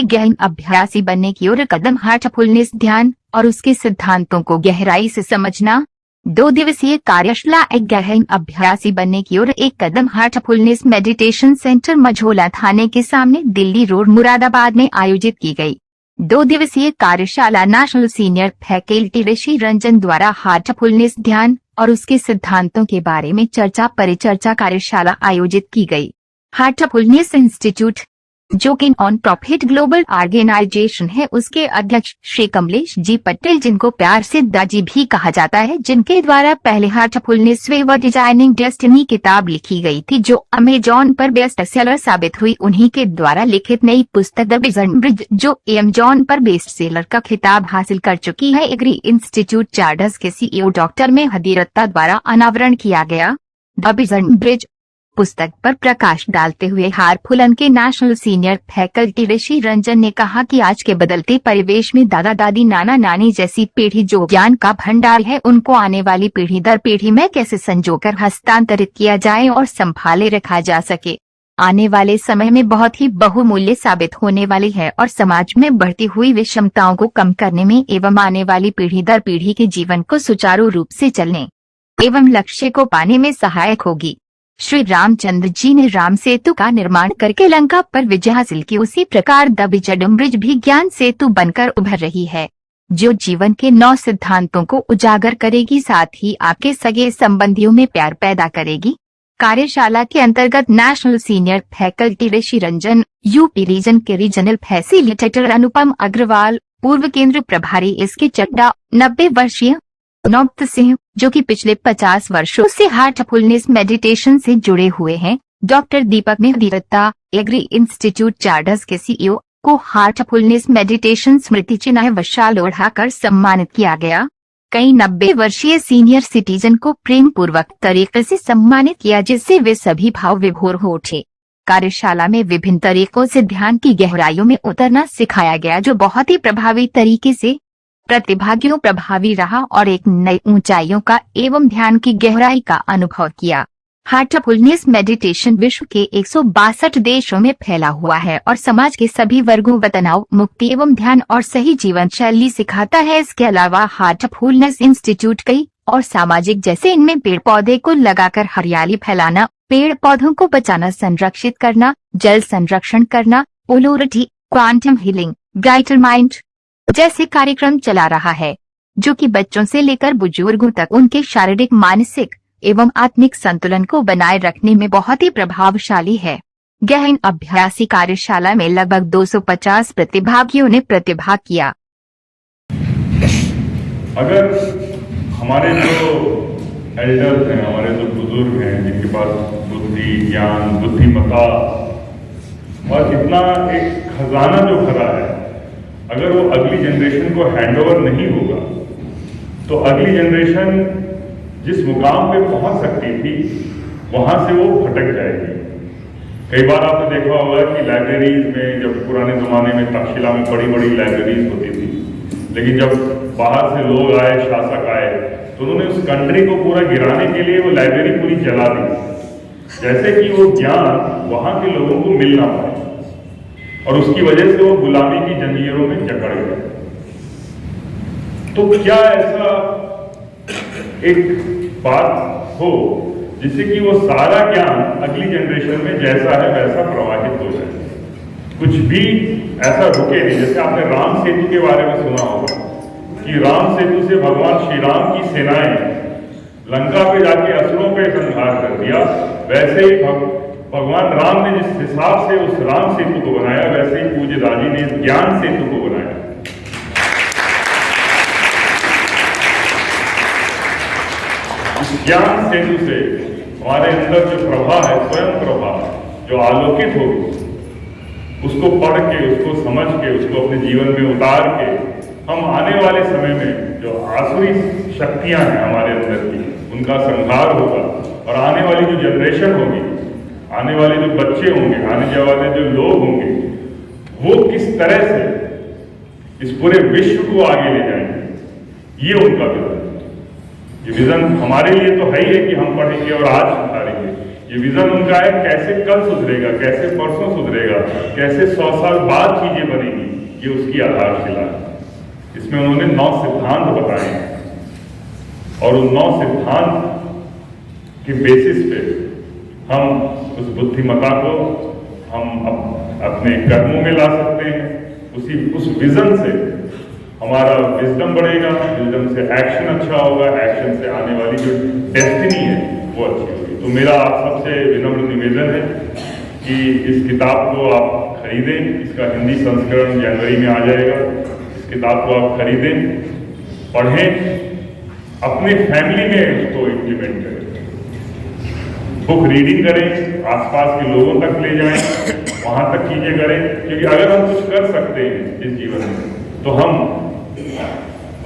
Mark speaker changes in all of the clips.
Speaker 1: एक गहन अभ्यासी बनने की ओर कदम। हार्टफुलनेस ध्यान और उसके सिद्धांतों को गहराई से समझना। 2 दिवसीय कार्यशाला एक गहन अभ्यासी बनने की ओर एक कदम हार्टफुलनेस मेडिटेशन सेंटर मझोला थाने के सामने दिल्ली रोड मुरादाबाद में आयोजित की गई। 2 दिवसीय कार्यशाला नेशनल सीनियर फैकल्टी ऋषि रंजन द्वारा हार्टफुलनेस ध्यान और उसके सिद्धांतों के बारे में चर्चा परिचर्चा कार्यशाला आयोजित की गई। हार्टफुलनेस इंस्टीट्यूट, जो कि नॉन प्रॉफिट ग्लोबल ऑर्गेनाइजेशन है, उसके अध्यक्ष श्री कमलेश जी पटेल, जिनको प्यार से दाजी भी कहा जाता है, जिनके द्वारा पहले हार्टफुलनेस वे व डिजाइनिंग डेस्टिनी किताब लिखी गई थी, जो अमेजॉन पर बेस्ट सेलर साबित हुई, उन्हीं के द्वारा लिखित नई पुस्तक द विजन ब्रिज, जो अमेजॉन पर बेस्ट सेलर का खिताब हासिल कर चुकी है, एग्री इंस्टीट्यूट चार्टर्स के सीईओ डॉक्टर मेहदी रत्ता द्वारा अनावरण किया गया। द विजन ब्रिज पुस्तक पर प्रकाश डालते हुए हार्टफुलन के नेशनल सीनियर फैकल्टी ऋषि रंजन ने कहा कि आज के बदलते परिवेश में दादा दादी नाना नानी जैसी पीढ़ी जो ज्ञान का भंडार है, उनको आने वाली पीढ़ी दर पीढ़ी में कैसे संजोकर हस्तांतरित किया जाए और संभाले रखा जा सके, आने वाले समय में बहुत ही बहुमूल्य साबित होने वाली है और समाज में बढ़ती हुई विषमताओं को कम करने में एवं आने वाली पीढ़ी दर पीढ़ी के जीवन को सुचारू रूप से चलने एवं लक्ष्य को पाने में सहायक होगी। श्री रामचंद्र जी ने राम सेतु का निर्माण करके लंका पर विजय हासिल की, उसी प्रकार द विजन ब्रिज भी ज्ञान सेतु बनकर उभर रही है, जो जीवन के 9 सिद्धांतों को उजागर करेगी, साथ ही आपके सगे संबंधियों में प्यार पैदा करेगी। कार्यशाला के अंतर्गत नेशनल सीनियर फैकल्टी ऋषि रंजन, यूपी रीजन के रीजनल फैसिलिटेटर अनुपम अग्रवाल, पूर्व केंद्र प्रभारी इसके चड्डा, 90 वर्षीय नौबत सिंह, जो कि पिछले 50 वर्षों से हार्टफुलनेस मेडिटेशन से जुड़े हुए हैं, डॉक्टर दीपक मेहदी रत्ता, एग्री इंस्टीट्यूट चार्टर्स के सीईओ, को हार्टफुलनेस मेडिटेशन स्मृति चिन्ह व शाल ओढ़ाकर सम्मानित किया गया। कई 90 वर्षीय सीनियर सिटीजन को प्रेम पूर्वक तरीके से सम्मानित किया, जिससे वे सभी भाव विभोर हो उठे। कार्यशाला में विभिन्न तरीकों से ध्यान की गहराइयों में उतरना सिखाया गया, जो बहुत ही प्रभावी तरीके से प्रतिभागियों प्रभावी रहा और एक नई ऊंचाइयों का एवं ध्यान की गहराई का अनुभव किया। हार्टफुलनेस मेडिटेशन विश्व के 162 देशों में फैला हुआ है और समाज के सभी वर्गों व तनाव मुक्ति एवं ध्यान और सही जीवन शैली सिखाता है। इसके अलावा हार्टफुलनेस इंस्टीट्यूट कई और सामाजिक, जैसे इनमें पेड़ पौधे को लगाकर हरियाली फैलाना, पेड़ पौधों को बचाना, संरक्षित करना, जल संरक्षण करना, polarity, quantum healing, brighter mind जैसे कार्यक्रम चला रहा है, जो कि बच्चों से लेकर बुजुर्गों तक उनके शारीरिक, मानसिक एवं आत्मिक संतुलन को बनाए रखने में बहुत ही प्रभावशाली है। गहन अभ्यासी कार्यशाला में लगभग 250 प्रतिभागियों ने प्रतिभाग किया।
Speaker 2: अगर हमारे जो एल्डर्स हैं, हमारे जो बुजुर्ग हैं, जिनके पास बुद्धि, ज्ञान, बुद्धिमत्ता और इतना एक खजाना जो भरा है, अगर वो अगली जनरेशन को हैंडओवर नहीं होगा तो अगली जनरेशन जिस मुकाम पे पहुंच सकती थी वहां से वो भटक जाएगी। कई बार आपने देखा होगा कि लाइब्रेरीज में, जब पुराने जमाने में तक्षशिला में बड़ी बड़ी लाइब्रेरीज होती थी, लेकिन जब बाहर से लोग आए, शासक आए, तो उन्होंने उस कंट्री को पूरा गिराने के लिए वो लाइब्रेरी पूरी जला दी, जैसे कि वो ज्ञान वहां के लोगों को मिल ना पाए और उसकी वजह से वो गुलामी की जंजीरों में जकड़ गए। तो क्या ऐसा एक बात हो जिससे कि वो सारा ज्ञान अगली जनरेशन में जैसा है वैसा प्रवाहित हो जाए, कुछ भी ऐसा रुके नहीं। जैसे आपने राम सेतु के बारे में सुना होगा कि राम सेतु से भगवान श्री राम की सेनाएं लंका पे जाके असुरों पे संहार कर दिया, वैसे ही भगवान राम ने जिस हिसाब से उस राम सेतु को बनाया, वैसे ही पूज्य दादी ने ज्ञान सेतु को बनाया। इस ज्ञान सेतु से हमारे अंदर जो प्रभा है, स्वयं प्रभा जो आलोकित होगी, उसको पढ़ के, उसको समझ के, उसको अपने जीवन में उतार के हम आने वाले समय में जो आसुरी शक्तियां हैं हमारे अंदर की, उनका संहार होगा और आने वाली जो जनरेशन होगी, आने वाले जो बच्चे होंगे, आने वाले जो लोग होंगे, वो किस तरह से इस पूरे विश्व को आगे ले जाएंगे, ये उनका विजन। ये विजन हमारे लिए तो है ही है कि हम पढ़ेंगे और आज सुधारेंगे, ये विजन उनका है कैसे कल सुधरेगा, कैसे परसों सुधरेगा, कैसे 100 साल बाद चीजें बनेगी, ये उसकी आधारशिला है। इसमें उन्होंने 9 सिद्धांत बताए हैं और उन 9 सिद्धांत के बेसिस पे हम उस बुद्धिमत्ता को हम अपने कर्मों में ला सकते हैं। उस विजन से हमारा विजडम बढ़ेगा, विजडम से एक्शन अच्छा होगा, एक्शन से आने वाली जो डेस्टिनी है वो अच्छी होगी। तो मेरा आप सबसे विनम्र निवेदन है कि इस किताब को आप खरीदें। इसका हिंदी संस्करण जनवरी में आ जाएगा। इस किताब को आप खरीदें, पढ़ें, अपने फैमिली में उसको इम्प्लीमेंट करें, बुक रीडिंग करें, आसपास के लोगों तक ले जाएं, वहां तक चीजें करें। क्योंकि अगर हम कुछ कर सकते हैं इस जीवन में तो हम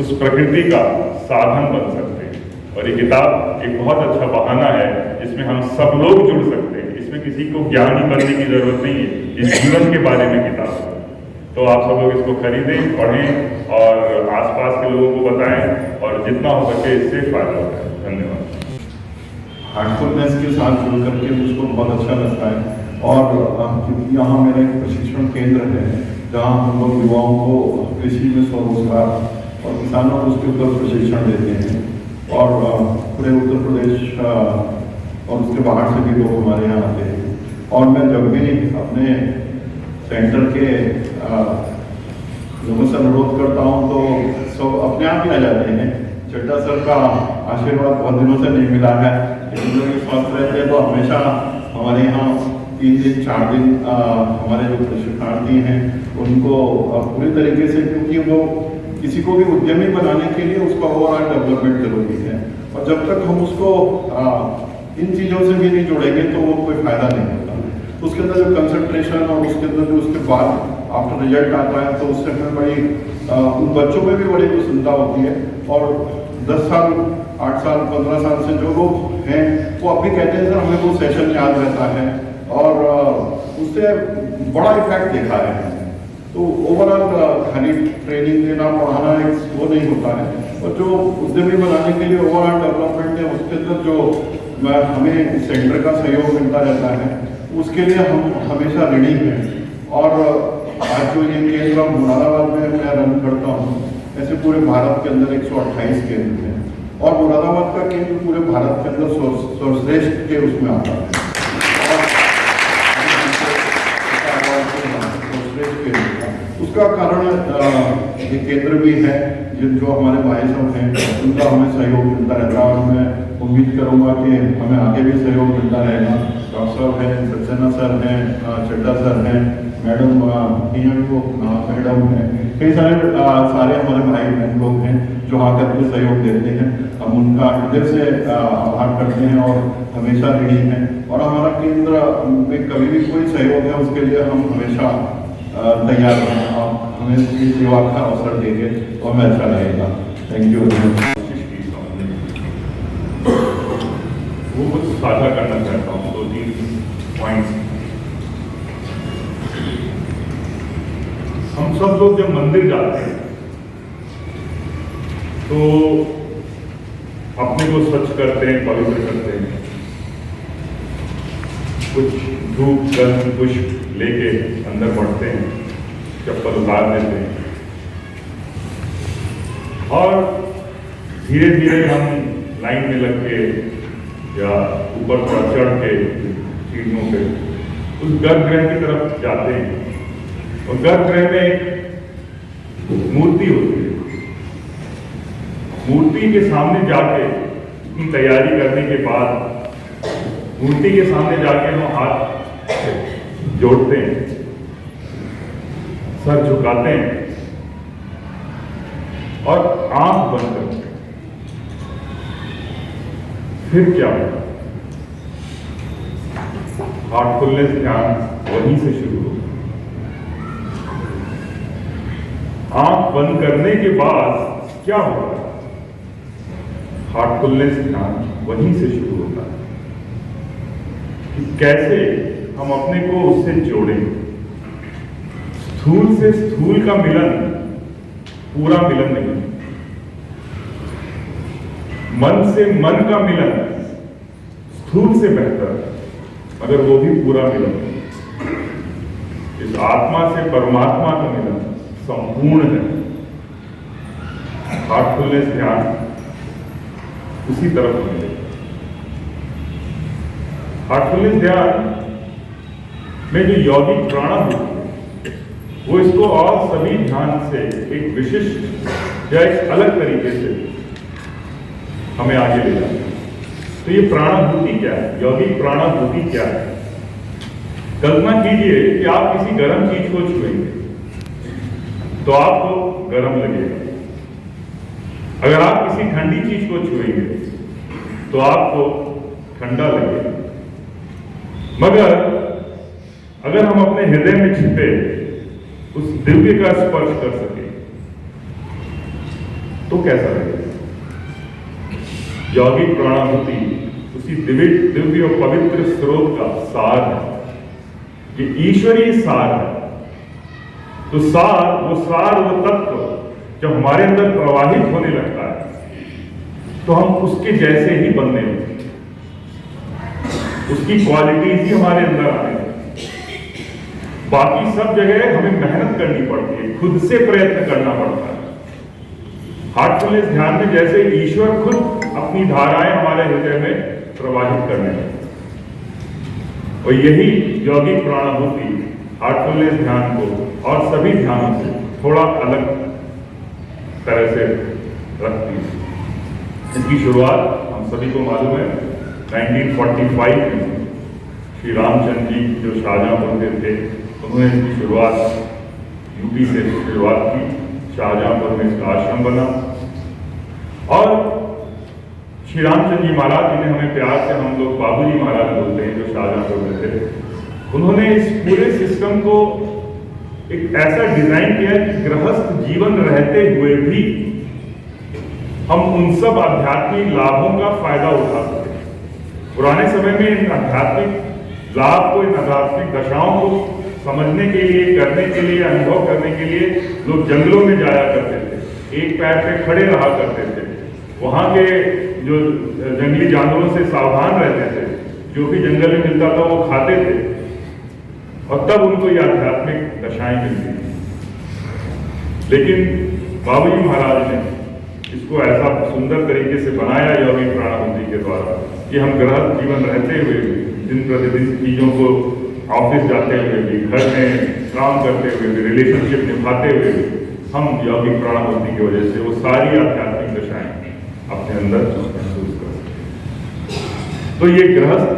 Speaker 2: उस प्रकृति का साधन बन सकते हैं। और ये किताब एक बहुत अच्छा बहाना है जिसमें हम सब लोग जुड़ सकते हैं। इसमें किसी को ज्ञानी बनने की जरूरत नहीं है, इस जीवन के बारे में किताब है। तो आप सब लोग इसको खरीदें, पढ़ें और आसपास के लोगों को बताएं और जितना हो सके इससे फायदा उठाएं। धन्यवाद।
Speaker 3: हार्टफुलनेस के साथ जुड़ करके मुझको बहुत अच्छा लगता है। और क्योंकि यहाँ मेरा एक प्रशिक्षण केंद्र है जहाँ हम लोग युवाओं को कृषि में स्वरोजगार और किसानों को उसके ऊपर प्रशिक्षण देते हैं। और पूरे उत्तर प्रदेश और उसके बाहर से भी लोग हमारे यहाँ आते हैं। और मैं जब भी अपने सेंटर के लोगों से अनुरोध करता हूँ तो सब अपने आप ही आ जाते हैं। चड्ढा सर का आशीर्वाद बहुत दिनों से नहीं मिला है, लेकिन जो स्वस्थ रहते हैं तो हमेशा हमारे यहाँ 3 दिन 4 दिन हमारे जो प्रशिक्षणार्थी हैं उनको पूरी तरीके से, क्योंकि वो किसी को भी उद्यमी बनाने के लिए उसका ओवरऑल डेवलपमेंट जरूरी है। और जब तक हम उसको इन चीज़ों से भी नहीं जोड़ेंगे तो वो कोई फायदा नहीं होता। तो उसके अंदर जो कंसंट्रेशन और उसके अंदर जो उसके बाद आफ्टर रिजल्ट आता है तो उससे हमें बड़ी उन बच्चों में भी बड़ी चिंता होती है। और 10 साल 8 साल 15 साल से जो लोग हैं वो अब भी कहते हैं सर हमें वो सेशन याद रहता है और उससे बड़ा इफेक्ट देखा है। तो ओवरऑल खाली ट्रेनिंग देना पढ़ाना एक वो नहीं होता है। और जो उद्यमी बनाने के लिए ओवरऑल डेवलपमेंट है उसके अंदर जो हमें सेंटर का सहयोग मिलता रहता है उसके लिए हम हमेशा ऋणी हैं। और आज जो ये केंद्र मुरादाबाद में मैं रन करता हूँ, ऐसे पूरे भारत के अंदर 128 केंद्र हैं और मुरादाबाद का केंद्र पूरे भारत के अंदर सर्वश्रेष्ठ के उसमें आता है। उसका कारण ये केंद्र भी है जो हमारे भाई साहब हैं उनका हमें सहयोग मिलता रहता है। और मैं उम्मीद करूंगा कि हमें आगे भी सहयोग मिलता रहेगा। डॉक्टर साहब हैं, सक्सेना सर हैं, चड्ढा सर हैं, मैडम मैडम हैं, कई सारे हमारे भाई बहन लोग हैं जो आकर के सहयोग देते हैं। हम उनका हृदय से आभार करते हैं और हमेशा ऋणी हैं। और हमारा केंद्र में कभी भी कोई सहयोग है उसके लिए हम हमेशा तैयार हैं। आप हमें इसकी सेवा का अवसर देंगे तो हमें अच्छा लगेगा। Thank you.
Speaker 2: वो कुछ साझा करना चाहता हूँ 2-3 पॉइंट्स। हम सब लोग जब मंदिर जाते हैं तो अपने को स्वच्छ करते हैं, पवित्र करते हैं, कुछ धूप गंध पुष्प लेके अंदर बढ़ते हैं, चप्पल उतार देते हैं और धीरे धीरे हम लाइन में लग के या ऊपर थोड़ा चढ़ के सीढ़ियों पे उस गर्भगृह की तरफ जाते हैं। और गर्भगृह में एक मूर्ति होती है। मूर्ति के सामने जाके की तैयारी करने के बाद मूर्ति के सामने जाके हम हाथ जोड़ते हैं, सर झुकाते हैं और आंख बंद करते हैं। फिर क्या होगा? हार्टफुलनेस ध्यान वहीं से शुरू होगा। आंख बंद करने के बाद क्या होगा? हार्टफुलनेस ध्यान वहीं से शुरू होता है कि कैसे हम अपने को उससे जोड़ें। स्थूल से स्थूल का मिलन पूरा मिलन नहीं, मन से मन का मिलन स्थूल से बेहतर है। मगर वो भी पूरा मिलन, इस आत्मा से परमात्मा का मिलन संपूर्ण है। हार्टफुलनेस ध्यान उसी तरफ मिले। हार्टफुलनेस ध्यान में जो यौगिक प्राणायाम होती है वो इसको और सभी ध्यान से एक विशिष्ट या एक अलग तरीके से हमें आगे ले जाते हैं। तो ये प्राणाभूति क्या है, यौगिक प्राणाभूति क्या है? कल्पना कीजिए कि आप किसी गर्म चीज को छुएंगे तो आपको गर्म लगेगा, अगर आप किसी ठंडी चीज को छुएंगे तो आपको ठंडा लगेगा। मगर अगर हम अपने हृदय में छिपे उस दिव्य का स्पर्श कर सके तो कैसा लगेगा? यौगिक प्राणाभूति उसी दिव्य और पवित्र स्रोत का सार है, ये ईश्वरीय सार है। तो वो तत्व जब हमारे अंदर प्रवाहित होने लगता है तो हम उसके जैसे ही बनने लगते हैं, उसकी क्वालिटीज ही हमारे अंदर आने लगती है। बाकी सब जगह हमें मेहनत करनी पड़ती है, खुद से प्रयत्न करना पड़ता है। हार्टफुलनेस ध्यान में जैसे ईश्वर खुद अपनी धाराएं हमारे हृदय में प्रवाहित करने लगते हैं, और यही यौगिक प्राणाभूति हार्टफुलनेस ध्यान को और सभी ध्यानों से थोड़ा अलग तरह से रखती है। इसकी शुरुआत हम सभी को मालूम है 1945 में श्री रामचंद्र जी जो शाहजहांपुर के थे उन्होंने इसकी शुरुआत यूपी से शुरुआत की। शाहजहांपुर में इसका आश्रम बना और श्री रामचंद्र जी महाराज जिन्हें हमें प्यार से हम लोग बाबूजी महाराज बोलते हैं, जो शाहजहांपुर में थे, उन्होंने इस पूरे सिस्टम को एक ऐसा डिजाइन किया कि गृहस्थ जीवन रहते हुए भी हम उन सब आध्यात्मिक लाभों का फायदा उठा सके। पुराने समय में इन आध्यात्मिक लाभ को, इन आध्यात्मिक दशाओं को समझने के लिए, करने के लिए, अनुभव करने के लिए लोग जंगलों में जाया करते थे, एक पैर पे खड़े रहा करते थे, वहां के जो जंगली जानवरों से सावधान रहते थे, जो भी जंगल में मिलता था वो खाते थे, और तब उनको ये आध्यात्मिक दशाएं मिलती थी। लेकिन बाबूजी महाराज ने इसको ऐसा सुंदर तरीके से बनाया यौगिक प्राणाभूति के द्वारा कि हम गृहस्थ जीवन रहते हुए भी, दिन प्रतिदिन चीजों को, ऑफिस जाते हुए भी, घर में काम करते हुए भी, रिलेशनशिप निभाते हुए भी, हम यौगिक प्राणाभूति की वजह से वो सारी आध्यात्मिक दशाएं अपने अंदर महसूस कर सकते हैं। तो ये गृहस्थ